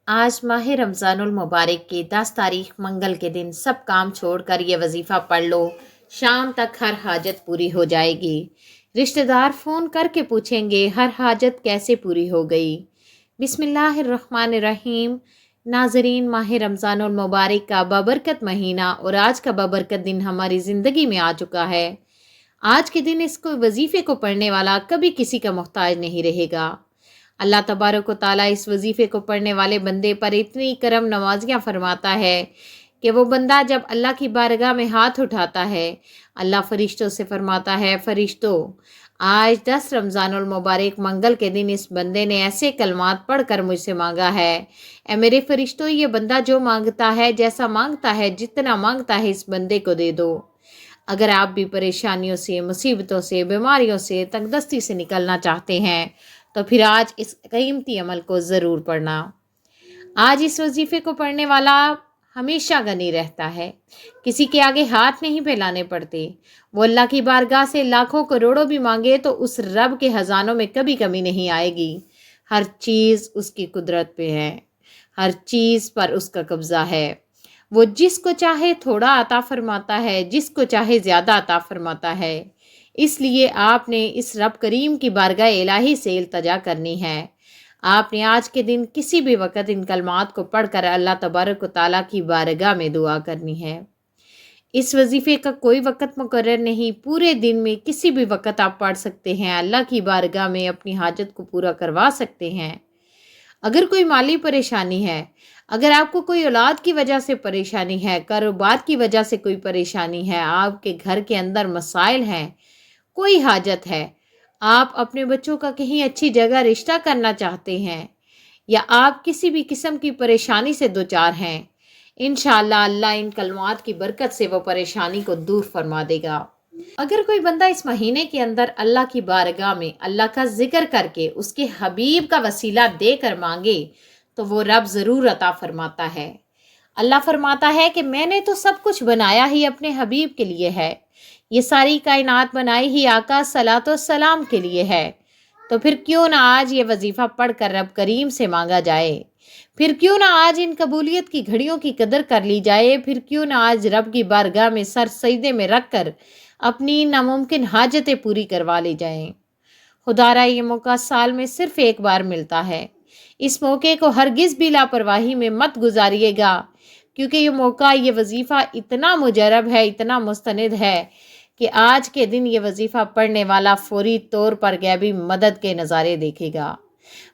आज माह रमज़ानुल मुबारक की 10 तारीख मंगल के दिन सब काम छोड़कर ये वजीफ़ा पढ़ लो। शाम तक हर हाजत पूरी हो जाएगी। रिश्तेदार फ़ोन करके पूछेंगे हर हाजत कैसे पूरी हो गई। बिस्मिल्लाहिर्रहमानिर्रहीम। नाज़रीन, माह रमज़ानुल मुबारक का बाबरकत महीना और आज का बाबरकत दिन हमारी ज़िंदगी में आ चुका है। आज के दिन इसको वजीफ़े को पढ़ने वाला कभी किसी का मोहताज नहीं रहेगा। अल्लाह तबारक व तआला इस वजीफ़े को पढ़ने वाले बंदे पर इतनी करम नवाजियाँ फरमाता है कि वो बंदा जब अल्लाह की बारगाह में हाथ उठाता है, अल्लाह फ़रिश्तों से फरमाता है, फ़रिश्तों, आज 10 रमज़ानुल मुबारक मंगल के दिन इस बंदे ने ऐसे कलमात पढ़ कर मुझसे मांगा है। ए मेरे फ़रिश्तों, ये बंदा जो मांगता है, जैसा मांगता है, जितना मांगता है, इस बंदे को दे दो। अगर आप भी परेशानियों से, मुसीबतों से, बीमारियों से, तंगदस्ती से निकलना चाहते हैं तो फिर आज इस कीमती अमल को ज़रूर पढ़ना। आज इस वजीफ़े को पढ़ने वाला हमेशा गनी रहता है। किसी के आगे हाथ नहीं फैलाने पड़ते। वो अल्लाह की बारगाह से लाखों करोड़ों भी मांगे तो उस रब के ख़जानों में कभी कमी नहीं आएगी। हर चीज़ उसकी कुदरत पे है, हर चीज़ पर उसका कब्ज़ा है। वो जिसको चाहे थोड़ा अता फरमाता है, जिसको चाहे ज़्यादा अता फरमाता है। इसलिए आपने इस रब करीम की बारगाह इलाही से इल्तजा करनी है। आपने आज के दिन किसी भी वक़्त इन कलमात को पढ़कर अल्लाह तबारक व तआला की बारगाह में दुआ करनी है। इस वजीफ़े का कोई वक़्त मुकर्रर नहीं, पूरे दिन में किसी भी वक़्त आप पढ़ सकते हैं। अल्लाह की बारगाह में अपनी हाजत को पूरा करवा सकते हैं। अगर कोई माली परेशानी है, अगर आपको कोई औलाद की वजह से परेशानी है, कारोबार की वजह से कोई परेशानी है, आपके घर के अंदर मसाइल हैं, कोई हाजत है, आप अपने बच्चों का कहीं अच्छी जगह रिश्ता करना चाहते हैं, या आप किसी भी किस्म की परेशानी से दो चार हैं, इंशाअल्लाह अल्लाह इन कलमात की बरकत से वो परेशानी को दूर फरमा देगा। अगर कोई बंदा इस महीने के अंदर अल्लाह की बारगाह में अल्लाह का जिक्र करके उसके हबीब का वसीला देकर मांगे तो वो रब ज़रूर अता फरमाता है। अल्लाह फरमाता है कि मैंने तो सब कुछ बनाया ही अपने हबीब के लिए है। ये सारी कायनात बनाई ही आका सलातो सलाम के लिए है। तो फिर क्यों ना आज ये वजीफ़ा पढ़कर रब करीम से मांगा जाए। फिर क्यों ना आज इन कबूलियत की घड़ियों की कदर कर ली जाए। फिर क्यों ना आज रब की बारगाह में सर सजदे में रख कर अपनी नामुमकिन हाजतें पूरी करवा ली जाएं। खुदारा ये मौका साल में सिर्फ एक बार मिलता है। इस मौके को हरगिज़ भी लापरवाही में मत गुजारिएगा, क्योंकि ये मौका, ये वजीफ़ा इतना मुजरब है, इतना मुस्तनिद है कि आज के दिन ये वजीफ़ा पढ़ने वाला फौरी तौर पर गैबी मदद के नज़ारे देखेगा।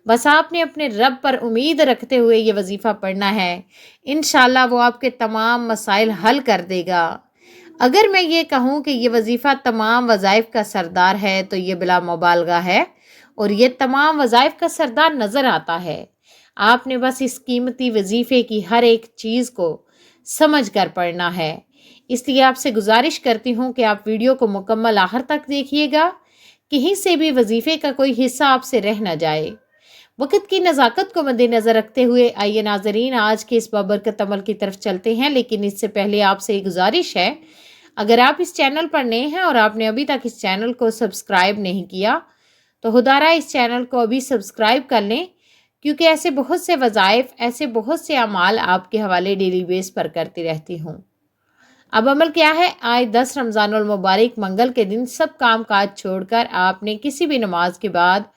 बस आपने अपने रब पर उम्मीद रखते हुए ये वजीफ़ा पढ़ना है। इंशाअल्लाह वो आपके तमाम मसाइल हल कर देगा। अगर मैं ये कहूँ कि ये वजीफ़ा तमाम वज़ाइफ का सरदार है तो ये बिला मुबालगा है, और ये तमाम वज़ाइफ का सरदार नज़र आता है। आपने बस इस कीमती वजीफ़े की हर एक चीज़ को समझ कर पढ़ना है। इसलिए आपसे गुजारिश करती हूँ कि आप वीडियो को मुकम्मल आखिर तक देखिएगा। कहीं से भी वजीफ़े का कोई हिस्सा आपसे रह न जाए। वक़्त की नज़ाकत को मद्देनज़र रखते हुए आइए नाज़रीन, आज के इस बाबरकत अमल की तरफ चलते हैं। लेकिन इससे पहले आपसे एक गुजारिश है, अगर आप इस चैनल पर नए हैं और आपने अभी तक इस चैनल को सब्सक्राइब नहीं किया तो खुदारा इस चैनल को अभी सब्सक्राइब कर लें, क्योंकि ऐसे बहुत से वज़ाइफ, ऐसे बहुत से अमाल आपके हवाले डेली बेस पर करती रहती हूँ। अब अमल क्या है, आज 10 रमज़ानुल मुबारक मंगल के दिन सब काम काज छोड़कर आपने किसी भी नमाज के बाद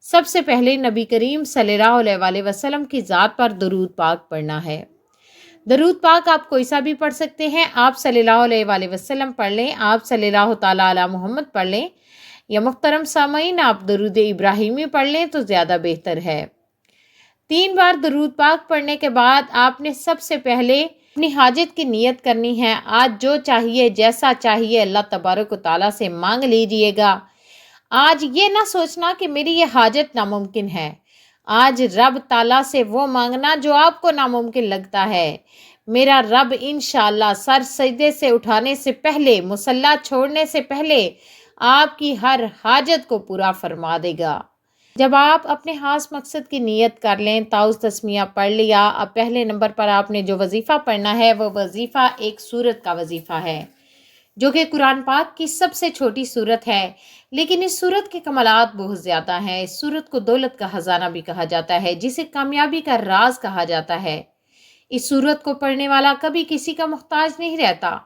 सबसे पहले नबी करीम सल्लल्लाहु अलैहि वसल्लम की ज़ात पर दरूद पाक पढ़ना है। दरूद पाक आप कोई सा भी पढ़ सकते हैं। आप सल्लल्लाहु अलैहि वसल्लम पढ़ लें, आप सल्लल्लाहु ताला अला मोहम्मद पढ़ लें, या मुहतरम सामईन आप दरूद इब्राहिमी पढ़ लें तो ज़्यादा बेहतर है। 3 बार दरूद पाक पढ़ने के बाद आपने सबसे पहले अपनी हाजत की नीयत करनी है। आज जो चाहिए, जैसा चाहिए, अल्लाह तबारक व तआला से मांग लीजिएगा। आज ये ना सोचना कि मेरी ये हाजत नामुमकिन है। आज रब ताला से वो मांगना जो आपको नामुमकिन लगता है। मेरा रब इंशाअल्लाह सर सजदे से उठाने से पहले, मुसल्ला छोड़ने से पहले आपकी हर हाजत को पूरा फरमा देगा। जब आप अपने खास मकसद की नीयत कर लें, ताउज़ तस्मिया पढ़ लिया, अब पहले नंबर पर आपने जो वजीफ़ा पढ़ना है वो वजीफ़ा एक सूरत का वजीफ़ा है। جو کہ قرآن پاک کی سب سے چھوٹی صورت ہے، لیکن اس صورت کے کمالات بہت زیادہ ہیں۔ اس صورت کو دولت کا خزانہ بھی کہا جاتا ہے، جسے کامیابی کا راز کہا جاتا ہے۔ اس صورت کو پڑھنے والا کبھی کسی کا محتاج نہیں رہتا۔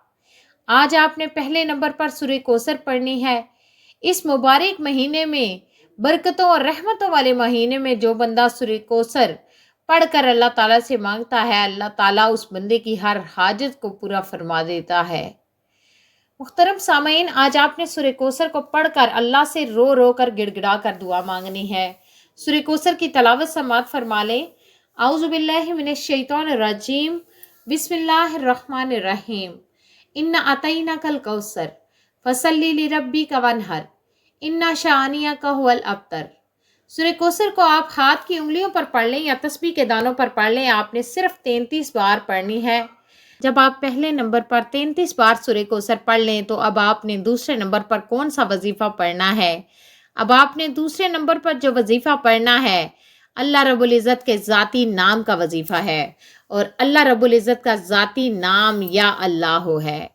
آج آپ نے پہلے نمبر پر سورہ کوثر پڑھنی ہے۔ اس مبارک مہینے میں، برکتوں اور رحمتوں والے مہینے میں، جو بندہ سورہ کوثر پڑھ کر اللہ تعالیٰ سے مانگتا ہے، اللہ تعالیٰ اس بندے کی ہر حاجت کو پورا فرما دیتا ہے۔ محترم سامعین، آج آپ نے سورہ کوثر کو پڑھ کر اللہ سے رو رو کر گڑ گڑا کر دعا مانگنی ہے۔ سورہ کوثر کی تلاوت سماعت فرما لیں۔ اعوذ باللہ من الشیطان الرجیم، بسم اللہ الرحمن الرحیم۔ انا اعطیناک الکوثر فصلی لربک وانحر انا شانئک ھو الابتر۔ سورہ کوثر کو آپ ہاتھ کی انگلیوں پر پڑھ لیں یا تسبیح کے دانوں پر پڑھ لیں۔ آپ نے صرف 33 بار پڑھنی ہے۔ جب آپ پہلے نمبر پر 33 بار سورہ کوثر پڑھ لیں تو اب آپ نے دوسرے نمبر پر کون سا وظیفہ پڑھنا ہے؟ اب آپ نے دوسرے نمبر پر جو وظیفہ پڑھنا ہے، اللہ رب العزت کے ذاتی نام کا وظیفہ ہے، اور اللہ رب العزت کا ذاتی نام یا اللہ ہے۔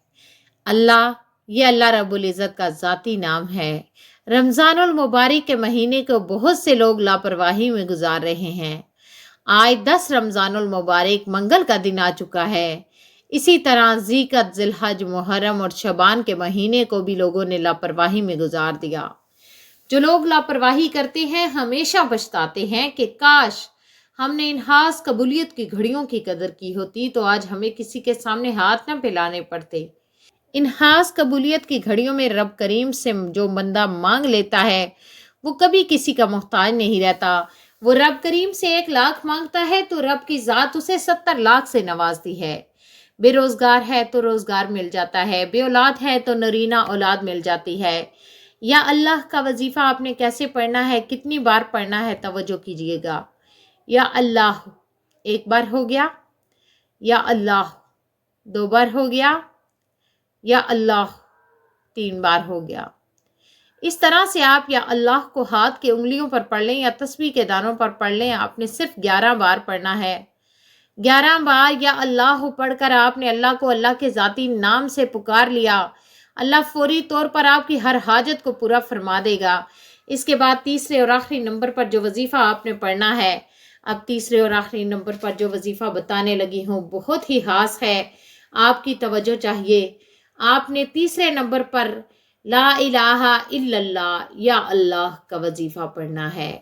اللہ، یہ اللہ رب العزت کا ذاتی نام ہے۔ رمضان المبارک کے مہینے کو بہت سے لوگ لاپرواہی میں گزار رہے ہیں۔ آج 10 رمضان المبارک منگل کا دن آ چکا ہے۔ اسی طرح ذی-القعدہ، ذی الحج، محرم اور شعبان کے مہینے کو بھی لوگوں نے لاپرواہی میں گزار دیا۔ جو لوگ لاپرواہی کرتے ہیں ہمیشہ پچھتاتے ہیں کہ کاش ہم نے ان خاص قبولیت کی گھڑیوں کی قدر کی ہوتی تو آج ہمیں کسی کے سامنے ہاتھ نہ پھیلانے پڑتے۔ ان خاص قبولیت کی گھڑیوں میں رب کریم سے جو بندہ مانگ لیتا ہے وہ کبھی کسی کا محتاج نہیں رہتا۔ وہ رب کریم سے 1 لاکھ مانگتا ہے تو رب کی ذات اسے 70 لاکھ سے نوازتی ہے۔ بے روزگار ہے تو روزگار مل جاتا ہے، بے اولاد ہے تو نرینہ اولاد مل جاتی ہے۔ یا اللہ کا وظیفہ آپ نے کیسے پڑھنا ہے، کتنی بار پڑھنا ہے، توجہ کیجیے گا۔ یا اللہ 1 بار ہو گیا، یا اللہ 2 بار ہو گیا، یا اللہ 3 بار ہو گیا۔ اس طرح سے آپ یا اللہ کو ہاتھ کے انگلیوں پر پڑھ لیں یا تسبیح کے دانوں پر پڑھ لیں۔ آپ نے صرف 11 بار پڑھنا ہے۔ 11 بار یا اللہ پڑھ کر آپ نے اللہ کو اللہ کے ذاتی نام سے پکار لیا، اللہ فوری طور پر آپ کی ہر حاجت کو پورا فرما دے گا۔ اس کے بعد تیسرے اور آخری نمبر پر جو وظیفہ آپ نے پڑھنا ہے، اب تیسرے اور آخری نمبر پر جو وظیفہ بتانے لگی ہوں بہت ہی خاص ہے، آپ کی توجہ چاہیے۔ آپ نے تیسرے نمبر پر لا الہ الا اللہ یا اللہ کا وظیفہ پڑھنا ہے۔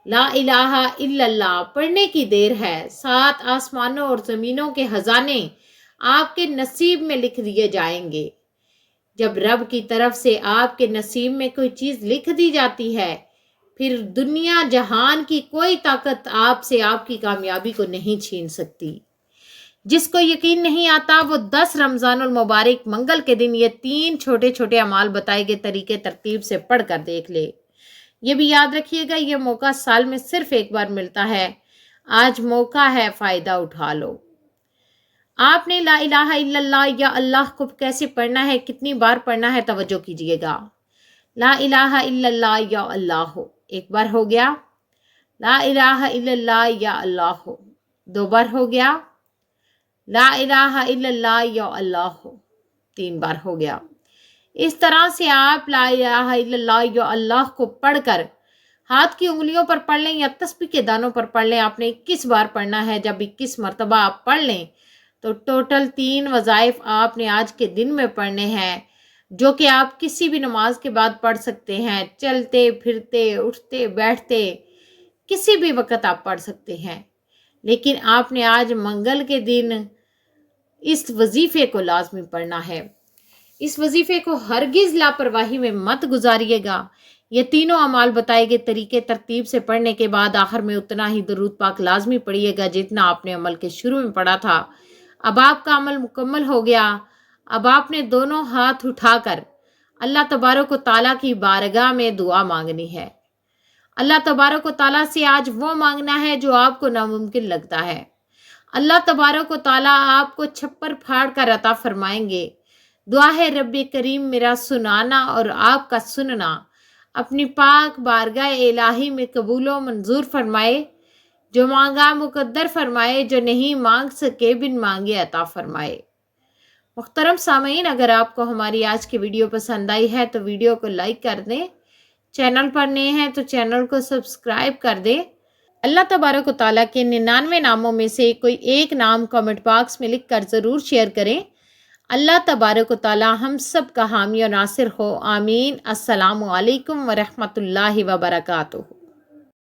لا الہ الا اللہ پڑھنے کی دیر ہے، 7 آسمانوں اور زمینوں کے خزانے آپ کے نصیب میں لکھ دیے جائیں گے۔ جب رب کی طرف سے آپ کے نصیب میں کوئی چیز لکھ دی جاتی ہے، پھر دنیا جہان کی کوئی طاقت آپ سے آپ کی کامیابی کو نہیں چھین سکتی۔ جس کو یقین نہیں آتا وہ 10 رمضان المبارک منگل کے دن یہ 3 چھوٹے چھوٹے اعمال بتائے گئے طریقے ترتیب سے پڑھ کر دیکھ لے۔ یہ بھی یاد رکھیے گا، یہ موقع سال میں صرف 1 بار ملتا ہے۔ آج موقع ہے، فائدہ اٹھا لو۔ آپ نے لا الہ الا اللہ یا اللہ کو کیسے پڑھنا ہے، کتنی بار پڑھنا ہے، توجہ کیجیے گا۔ لا الہ الا اللہ یا اللہ 1 بار ہو گیا، لا الہ الا اللہ یا اللہ 2 بار ہو گیا، لا الہ الا اللہ یا اللہ 3 بار ہو گیا۔ اس طرح سے آپ لا الہ الا اللہ یا اللہ کو پڑھ کر ہاتھ کی انگلیوں پر پڑھ لیں یا تسبیح کے دانوں پر پڑھ لیں۔ آپ نے 21 بار پڑھنا ہے۔ جب 21 مرتبہ آپ پڑھ لیں تو ٹوٹل 3 وظائف آپ نے آج کے دن میں پڑھنے ہیں، جو کہ آپ کسی بھی نماز کے بعد پڑھ سکتے ہیں، چلتے پھرتے، اٹھتے بیٹھتے، کسی بھی وقت آپ پڑھ سکتے ہیں۔ لیکن آپ نے آج منگل کے دن اس وظیفے کو لازمی پڑھنا ہے۔ اس وظیفے کو ہرگز لاپرواہی میں مت گزاریے گا۔ یہ تینوں اعمال بتائے گئے طریقے ترتیب سے پڑھنے کے بعد آخر میں اتنا ہی درود پاک لازمی پڑھیے گا جتنا آپ نے عمل کے شروع میں پڑھا تھا۔ اب آپ کا عمل مکمل ہو گیا۔ اب آپ نے دونوں ہاتھ اٹھا کر اللہ تبارک و تعالیٰ کی بارگاہ میں دعا مانگنی ہے۔ اللہ تبارک و تعالیٰ سے آج وہ مانگنا ہے جو آپ کو ناممکن لگتا ہے۔ اللہ تبارک و تعالیٰ آپ کو چھپر پھاڑ کر عطا فرمائیں گے۔ دعا ہے رب کریم میرا سنانا اور آپ کا سننا اپنی پاک بارگاہ الہی میں قبول و منظور فرمائے۔ جو مانگا مقدر فرمائے، جو نہیں مانگ سکے بن مانگے عطا فرمائے۔ محترم سامعین، اگر آپ کو ہماری آج کی ویڈیو پسند آئی ہے تو ویڈیو کو لائک کر دیں، چینل پر نئے ہیں تو چینل کو سبسکرائب کر دیں۔ اللہ تبارک و تعالیٰ کے 99 ناموں میں سے کوئی ایک نام کمنٹ باکس میں لکھ کر ضرور شیئر کریں۔ اللہ تبارک و تعالیٰ ہم سب کا حامی و ناصر ہو، آمین۔ السلام علیکم ورحمۃ اللہ وبرکاتہ۔